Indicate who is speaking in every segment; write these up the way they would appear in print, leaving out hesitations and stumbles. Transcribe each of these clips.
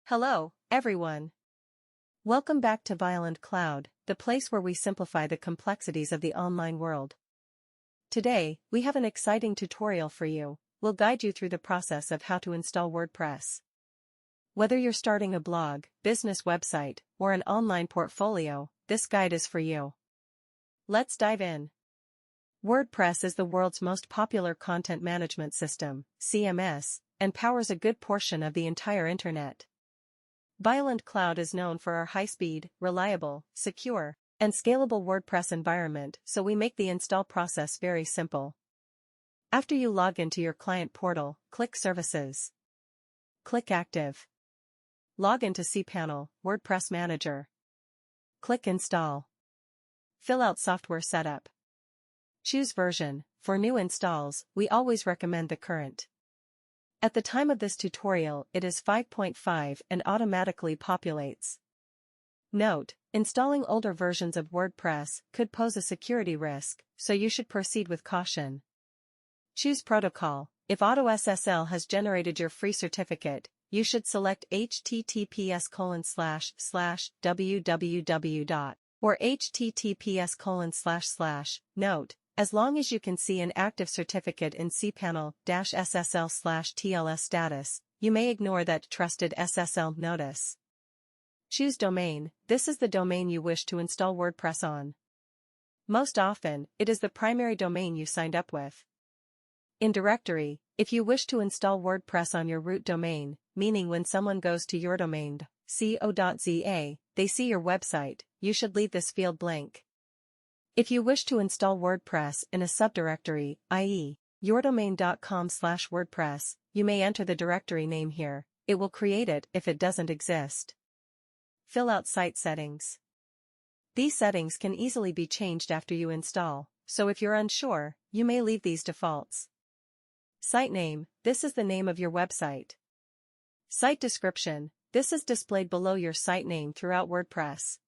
Speaker 1: Hello, everyone. Welcome back to Violent Cloud, the place where we simplify the complexities of the online world. Today, we have an exciting tutorial for you. We'll guide you through the process of how to install WordPress. Whether you're starting a blog, business website, or an online portfolio, this guide is for you. Let's dive in. WordPress is the world's most popular content management system, CMS, and powers a good portion of the entire internet. Violent Cloud is known for our high-speed, reliable, secure, and scalable WordPress environment, so we make the install process very simple. After you log into your client portal, click Services. Click Active. Log into cPanel, WordPress Manager. Click Install. Fill out Software Setup. Choose version. For new installs, we always recommend the current. At the time of this tutorial, it is 5.5 and automatically populates. Note, installing older versions of WordPress could pose a security risk, so you should proceed with caution. Choose protocol. If AutoSSL has generated your free certificate, you should select https://www. or https://. Note, as long as you can see an active certificate in cPanel-SSL/TLS status, you may ignore that trusted SSL notice. Choose domain. This is the domain you wish to install WordPress on. Most often, it is the primary domain you signed up with. In directory, if you wish to install WordPress on your root domain, meaning when someone goes to your domain, co.za, they see your website, you should leave this field blank. If you wish to install WordPress in a subdirectory, i.e., yourdomain.com/WordPress, you may enter the directory name here. It will create it if it doesn't exist. Fill out site settings. These settings can easily be changed after you install, so if you're unsure, you may leave these defaults. Site name. This is the name of your website. Site description. This is displayed below your site name throughout WordPress.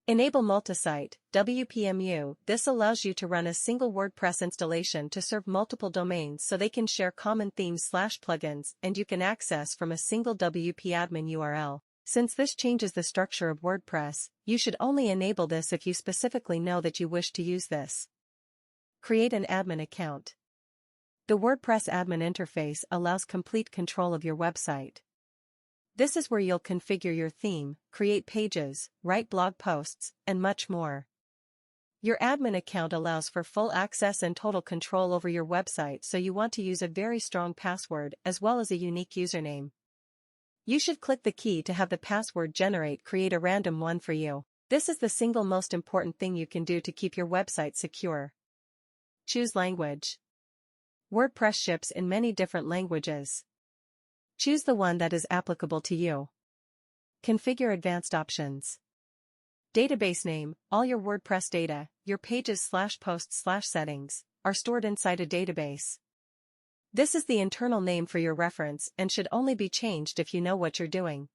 Speaker 1: Enable multi-site, WPMU. This allows you to run a single WordPress installation to serve multiple domains so they can share common themes/plugins and you can access from a single WP admin URL. Since this changes the structure of WordPress, you should only enable this if you specifically know that you wish to use this. Create an admin account. The WordPress admin interface allows complete control of your website. This is where you'll configure your theme, create pages, write blog posts, and much more. Your admin account allows for full access and total control over your website, so you want to use a very strong password as well as a unique username. You should click the key to have the password create a random one for you. This is the single most important thing you can do to keep your website secure. Choose language. WordPress ships in many different languages. Choose the one that is applicable to you. Configure advanced options. Database name. All your WordPress data, your pages/posts/settings, are stored inside a database. This is the internal name for your reference and should only be changed if you know what you're doing.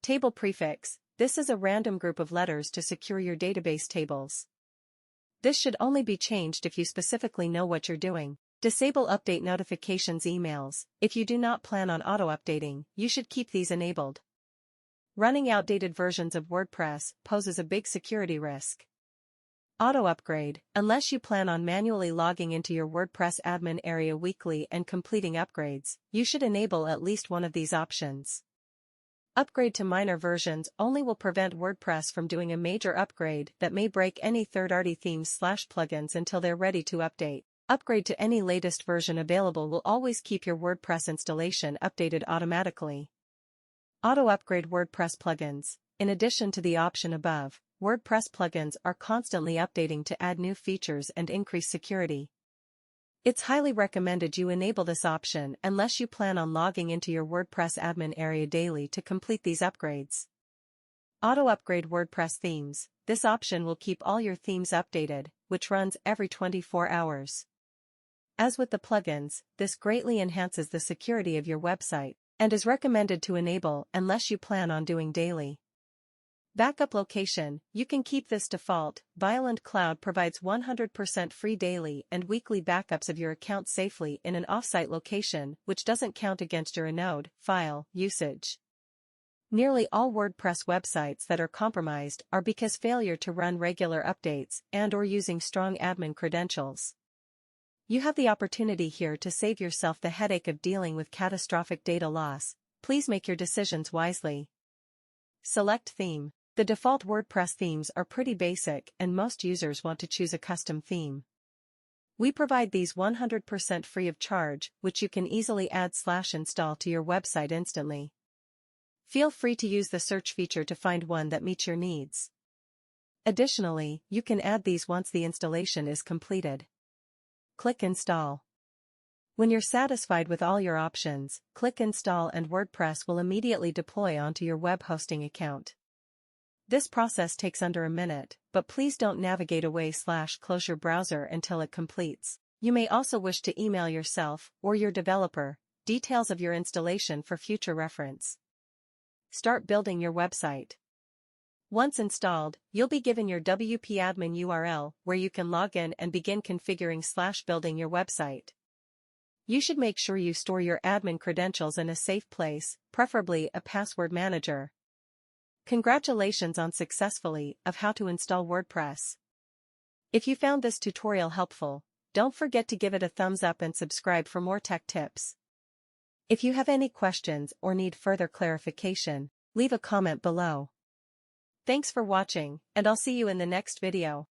Speaker 1: Table prefix. This is a random group of letters to secure your database tables. This should only be changed if you specifically know what you're doing. Disable update notifications emails. If you do not plan on auto-updating, you should keep these enabled. Running outdated versions of WordPress poses a big security risk. Auto-upgrade. Unless you plan on manually logging into your WordPress admin area weekly and completing upgrades, you should enable at least one of these options. Upgrade to minor versions only will prevent WordPress from doing a major upgrade that may break any third-party themes/plugins until they're ready to update. Upgrade to any latest version available will always keep your WordPress installation updated automatically. Auto-upgrade WordPress plugins. In addition to the option above, WordPress plugins are constantly updating to add new features and increase security. It's highly recommended you enable this option unless you plan on logging into your WordPress admin area daily to complete these upgrades. Auto-upgrade WordPress themes. This option will keep all your themes updated, which runs every 24 hours. As with the plugins, this greatly enhances the security of your website, and is recommended to enable unless you plan on doing daily. Backup location. You can keep this default. Violent Cloud provides 100% free daily and weekly backups of your account safely in an offsite location, which doesn't count against your node file usage. Nearly all WordPress websites that are compromised are because failure to run regular updates and/or using strong admin credentials. You have the opportunity here to save yourself the headache of dealing with catastrophic data loss. Please make your decisions wisely. Select theme. The default WordPress themes are pretty basic and most users want to choose a custom theme. We provide these 100% free of charge, which you can easily add/install to your website instantly. Feel free to use the search feature to find one that meets your needs. Additionally, you can add these once the installation is completed. Click Install. When you're satisfied with all your options, click Install and WordPress will immediately deploy onto your web hosting account. This process takes under a minute, but please don't navigate away/close your browser until it completes. You may also wish to email yourself or your developer details of your installation for future reference. Start building your website. Once installed, you'll be given your WP admin URL where you can log in and begin configuring/building your website. You should make sure you store your admin credentials in a safe place, preferably a password manager. Congratulations on successfully of how to install WordPress. If you found this tutorial helpful, don't forget to give it a thumbs up and subscribe for more tech tips. If you have any questions or need further clarification, leave a comment below. Thanks for watching, and I'll see you in the next video.